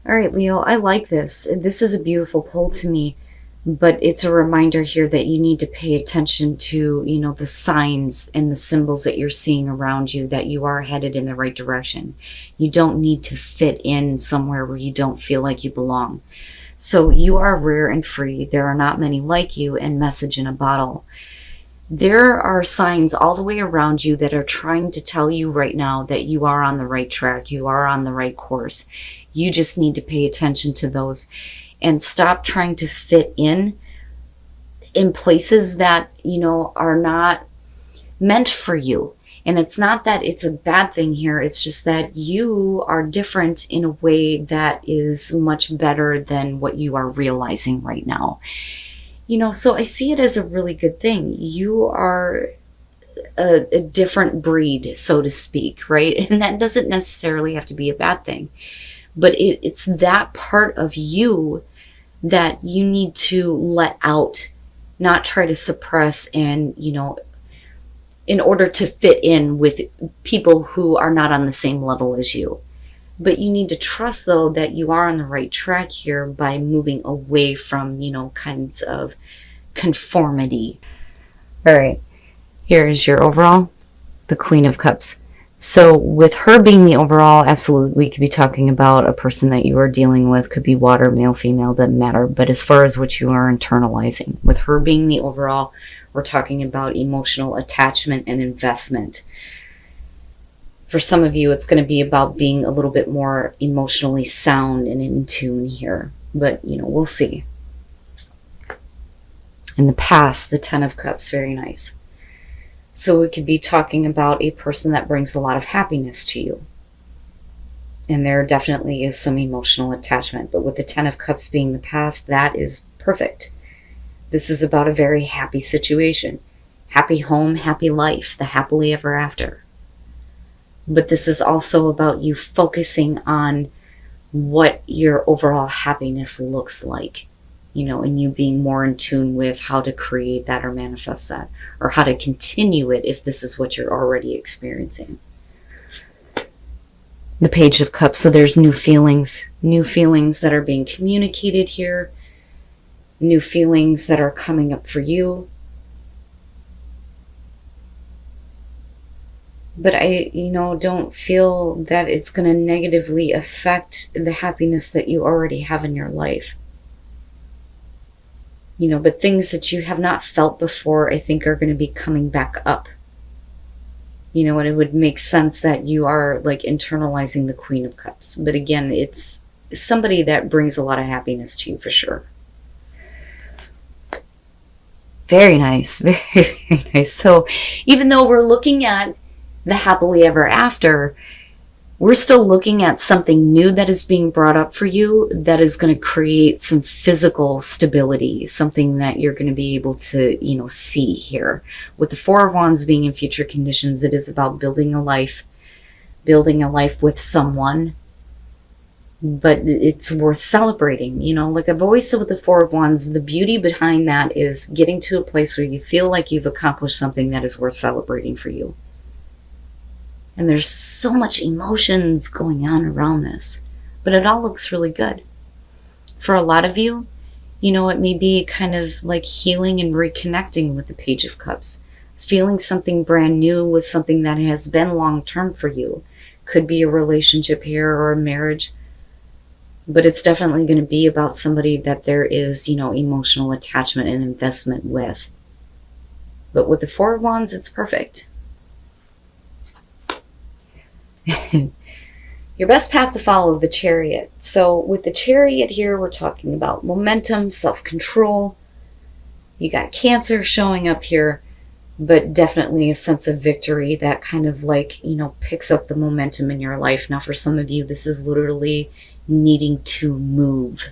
All right, Leo, I like this. This is a beautiful pull to me, but it's a reminder here that you need to pay attention to, the signs and the symbols that you're seeing around you, that you are headed in the right direction. You don't need to fit in somewhere where you don't feel like you belong. So you are rare and free. There are not many like you, and message in a bottle. There are signs all the way around you that are trying to tell you right now that you are on the right track, you are on the right course. You just need to pay attention to those and stop trying to fit in places that, are not meant for you. And it's not that it's a bad thing here, it's just that you are different in a way that is much better than what you are realizing right now. So I see it as a really good thing. You are a different breed, so to speak, right? And that doesn't necessarily have to be a bad thing. But it's that part of you that you need to let out, not try to suppress and, in order to fit in with people who are not on the same level as you. But you need to trust, though, that you are on the right track here by moving away from, kinds of conformity. All right, here is your overall, the Queen of Cups. So with her being the overall, absolutely, we could be talking about a person that you are dealing with. Could be water, male, female, doesn't matter. But as far as what you are internalizing, with her being the overall, we're talking about emotional attachment and investment. For some of you, it's going to be about being a little bit more emotionally sound and in tune here. But, we'll see. In the past, the Ten of Cups, very nice. So we could be talking about a person that brings a lot of happiness to you. And there definitely is some emotional attachment. But with the Ten of Cups being the past, that is perfect. This is about a very happy situation. Happy home, happy life, the happily ever after. But this is also about you focusing on what your overall happiness looks like, and you being more in tune with how to create that or manifest that, or how to continue it if this is what you're already experiencing. The Page of Cups, so there's new feelings that are being communicated here, new feelings that are coming up for you. But I, don't feel that it's going to negatively affect the happiness that you already have in your life. But things that you have not felt before, I think, are going to be coming back up. And it would make sense that you are like internalizing the Queen of Cups. But again, it's somebody that brings a lot of happiness to you for sure. Very nice. Very, very nice. So even though we're looking at the happily ever after, we're still looking at something new that is being brought up for you that is going to create some physical stability, something that you're going to be able to, see here. With the Four of Wands being in future conditions, it is about building a life with someone, but it's worth celebrating. Like I've always said with the Four of Wands, the beauty behind that is getting to a place where you feel like you've accomplished something that is worth celebrating for you. And there's so much emotions going on around this, but it all looks really good. For a lot of you, it may be kind of like healing and reconnecting with the Page of Cups. It's feeling something brand new with something that has been long-term for you. Could be a relationship here or a marriage, but it's definitely going to be about somebody that there is, emotional attachment and investment with. But with the Four of Wands, it's perfect. Your best path to follow, the Chariot. So with the Chariot here, we're talking about momentum, self-control. You got Cancer showing up here, but definitely a sense of victory that kind of like, picks up the momentum in your life. Now for some of you, this is literally needing to move.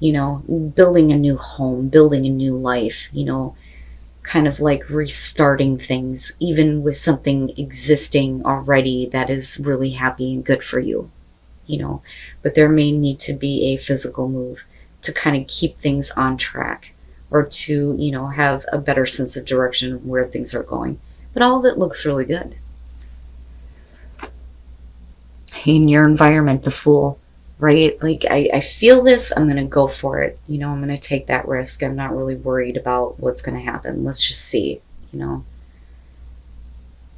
Building a new home, building a new life, kind of like restarting things, even with something existing already that is really happy and good for you, but there may need to be a physical move to kind of keep things on track, or to, have a better sense of direction of where things are going. But all of it looks really good. In your environment, the Fool. right? Like, I feel this, I'm going to go for it. You know, I'm going to take that risk. I'm not really worried about what's going to happen. Let's just see, you know.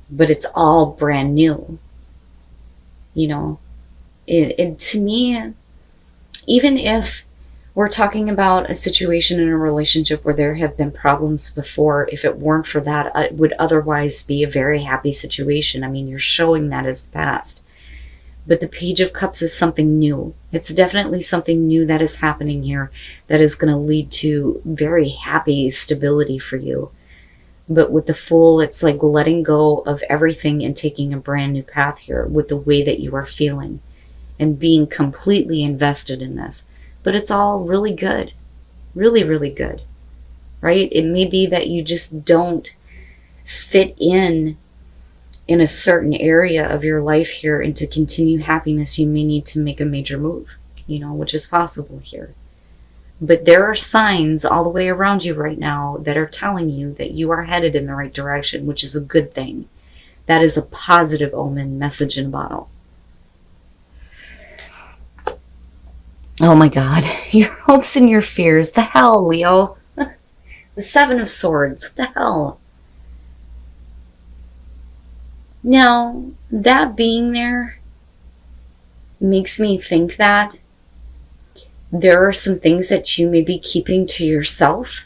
But it's all brand new, you know. It to me, even if we're talking about a situation in a relationship where there have been problems before, if it weren't for that, it would otherwise be a very happy situation. I mean, you're showing that as the past. But the Page of Cups is something new. It's definitely something new that is happening here that is going to lead to very happy stability for you. But with the Fool, it's like letting go of everything and taking a brand new path here with the way that you are feeling and being completely invested in this. But it's all really good. Really, really good. Right? It may be that you just don't fit in a certain area of your life here, and to continue happiness, you may need to make a major move, you know, which is possible here. But there are signs all the way around you right now that are telling you that you are headed in the right direction, which is a good thing. That is a positive omen, message in a bottle. Oh my God, your hopes and your fears. The hell, Leo. The Seven of Swords. What the hell? Now, that being there makes me think that there are some things that you may be keeping to yourself.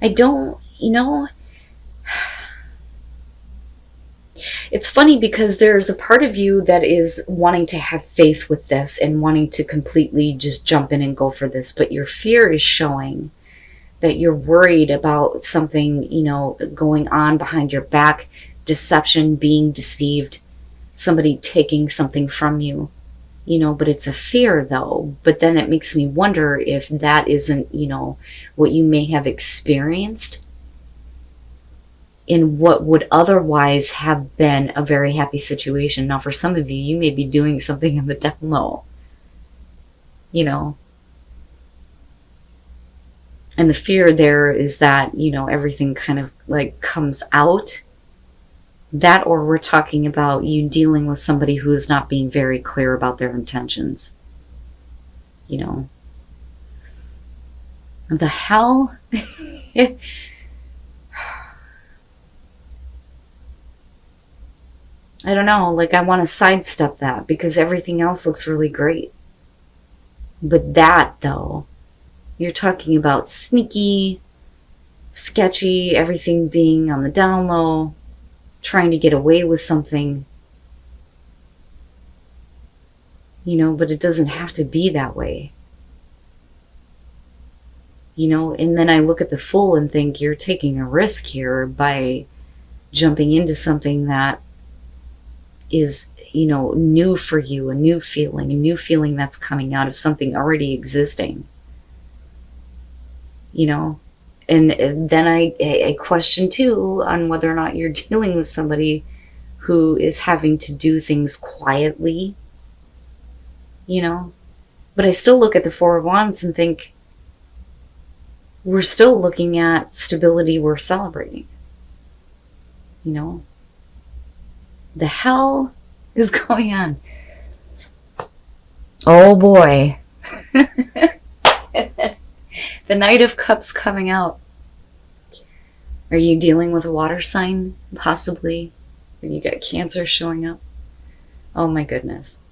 I don't, you know, it's funny because there's a part of you that is wanting to have faith with this and wanting to completely just jump in and go for this, but your fear is showing that you're worried about something, you know, going on behind your back, deception, being deceived, somebody taking something from you, you know, but it's a fear though. But then it makes me wonder if that isn't, you know, what you may have experienced in what would otherwise have been a very happy situation. Now, for some of you, you may be doing something in the down low, you know. And the fear there is that, you know, everything kind of like comes out. That, or we're talking about you dealing with somebody who is not being very clear about their intentions. You know. The hell? I don't know, like I want to sidestep that because everything else looks really great. But that, though, you're talking about sneaky, sketchy, everything being on the down low, trying to get away with something. You know, but it doesn't have to be that way. You know, and then I look at the Fool and think you're taking a risk here by jumping into something that is, you know, new for you, a new feeling that's coming out of something already existing. You know, and then I question too on whether or not you're dealing with somebody who is having to do things quietly, you know. But I still look at the Four of Wands and think we're still looking at stability, we're celebrating, you know. The hell is going on? Oh boy. The Knight of Cups coming out. Are you dealing with a water sign, possibly? And you got Cancer showing up? Oh my goodness.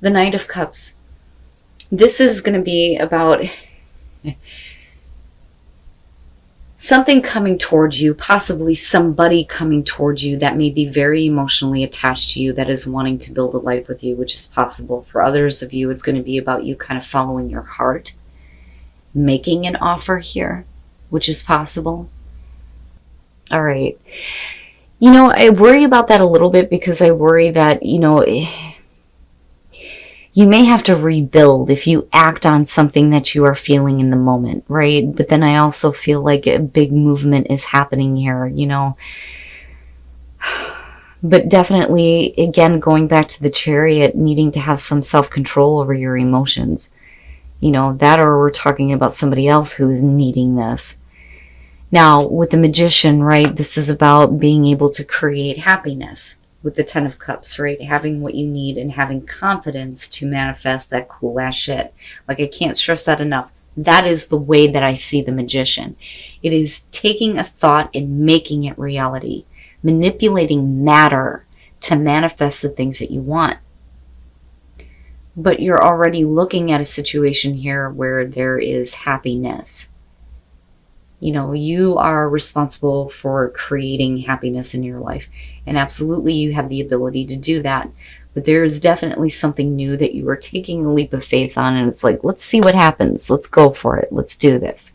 The Knight of Cups. This is going to be about something coming towards you, possibly somebody coming towards you that may be very emotionally attached to you, that is wanting to build a life with you, which is possible. For others of you, it's going to be about you kind of following your heart, making an offer here, which is possible. All right. You know, I worry about that a little bit because I worry that, you know, you may have to rebuild if you act on something that you are feeling in the moment, right? But then I also feel like a big movement is happening here, you know. But definitely, again, going back to the Chariot, needing to have some self-control over your emotions. You know, that, or we're talking about somebody else who is needing this. Now, with the Magician, right, this is about being able to create happiness. with the Ten of Cups, right? Having what you need and having confidence to manifest that cool ass shit. Like, I can't stress that enough. That is the way that I see the magician. It is taking a thought and making it reality, manipulating matter to manifest the things that you want. But you're already looking at a situation here where there is happiness. You know, you are responsible for creating happiness in your life. And absolutely you have the ability to do that. But there is definitely something new that you are taking a leap of faith on. And it's like, let's see what happens. Let's go for it. Let's do this.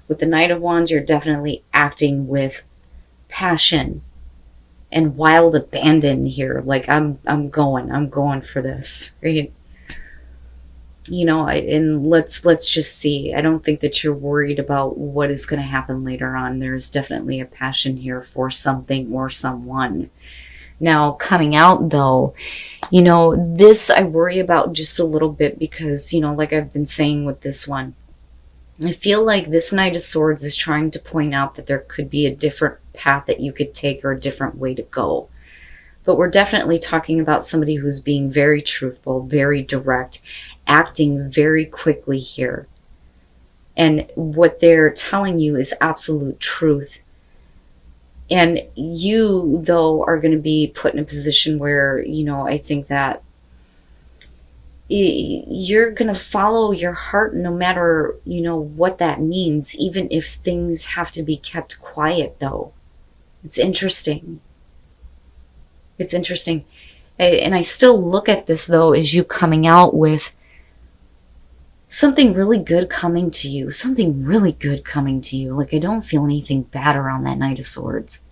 With the Knight of Wands, you're definitely acting with passion and wild abandon here. Like, I'm going for this, right? You know, and let's just see. I don't think that you're worried about what is going to happen later on. There's definitely a passion here for something or someone. Now, coming out though, you know, this I worry about just a little bit because, you know, like I've been saying with this one, I feel like this Knight of Swords is trying to point out that there could be a different path that you could take or a different way to go. But we're definitely talking about somebody who's being very truthful, very direct, acting very quickly here. And what they're telling you is absolute truth. And you, though, are going to be put in a position where, you know, I think that you're going to follow your heart no matter, you know, what that means, even if things have to be kept quiet, though. It's interesting. It's interesting. And I still look at this, though, as you coming out with something really good coming to you. Something really good coming to you. Like, I don't feel anything bad around that Knight of Swords.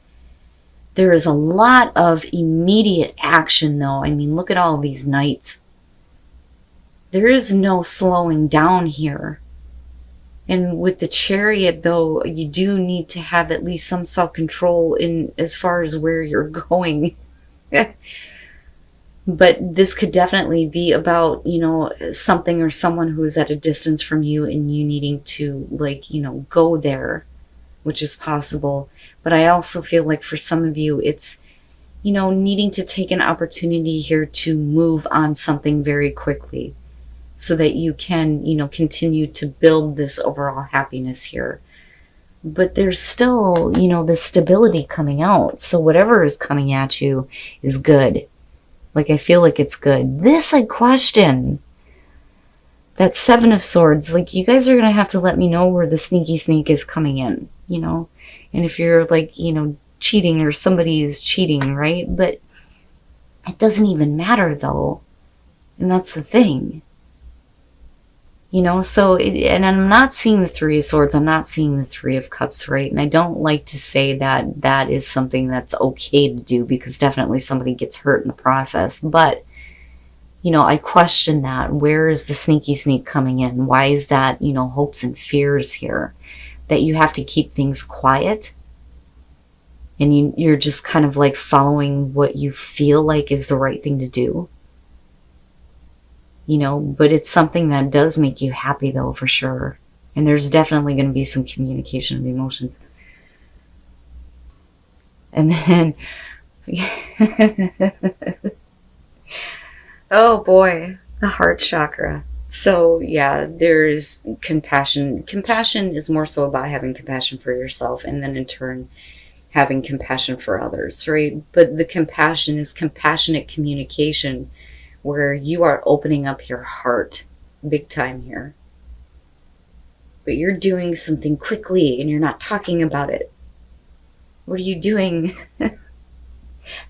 There is a lot of immediate action, though. I mean, look at all of these knights. There is no slowing down here. And with the Chariot, though, you do need to have at least some self-control in as far as where you're going. But this could definitely be about, you know, something or someone who is at a distance from you and you needing to, like, you know, go there, which is possible. But I also feel like for some of you, it's, you know, needing to take an opportunity here to move on something very quickly so that you can, you know, continue to build this overall happiness here. But there's still, you know, this stability coming out. So whatever is coming at you is good. Like, I feel like it's good. This I question. That Seven of Swords, like, you guys are going to have to let me know where the sneaky sneak is coming in, you know? And if you're, like, you know, cheating or somebody is cheating, right? But it doesn't even matter, though. And that's the thing. You know, so, and I'm not seeing the Three of Swords. I'm not seeing the Three of Cups, right? And I don't like to say that that is something that's okay to do because definitely somebody gets hurt in the process. But, you know, I question that. Where is the sneaky sneak coming in? Why is that, you know, hopes and fears here? That you have to keep things quiet? And you're just kind of like following what you feel like is the right thing to do? You know, but it's something that does make you happy, though, for sure. And there's definitely going to be some communication of emotions. And then, oh boy, the heart chakra. So yeah, there's compassion. Compassion is more so about having compassion for yourself and then in turn having compassion for others, right? But the compassion is compassionate communication where you are opening up your heart big time here. But you're doing something quickly and you're not talking about it. What are you doing?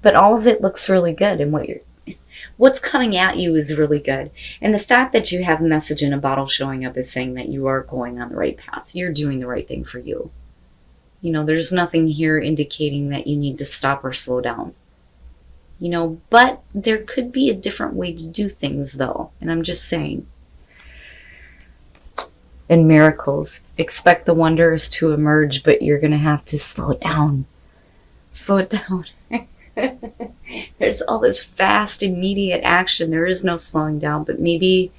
But all of it looks really good, and what's coming at you is really good. And the fact that you have a message in a bottle showing up is saying that you are going on the right path. You're doing the right thing for you. You know, there's nothing here indicating that you need to stop or slow down. You know, but there could be a different way to do things, though. And I'm just saying. In miracles, expect the wonders to emerge, but you're going to have to slow it down. Slow it down. There's all this fast, immediate action. There is no slowing down, but maybe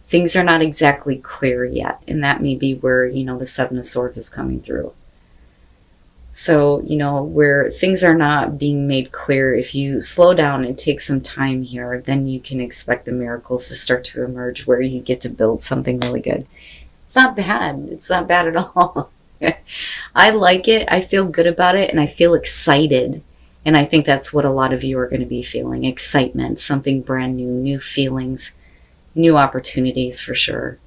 things are not exactly clear yet. And that may be where, you know, the Seven of Swords is coming through. So, where things are not being made clear, if you slow down and take some time here, then you can expect the miracles to start to emerge where you get to build something really good. It's not bad. It's not bad at all. I like it. I feel good about it, and I feel excited. And I think that's what a lot of you are going to be feeling: excitement, something brand new, new feelings, new opportunities for sure.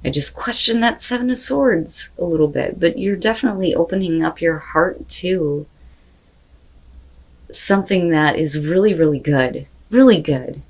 I just question that Seven of Swords a little bit, but you're definitely opening up your heart to something that is really, really good. Really good.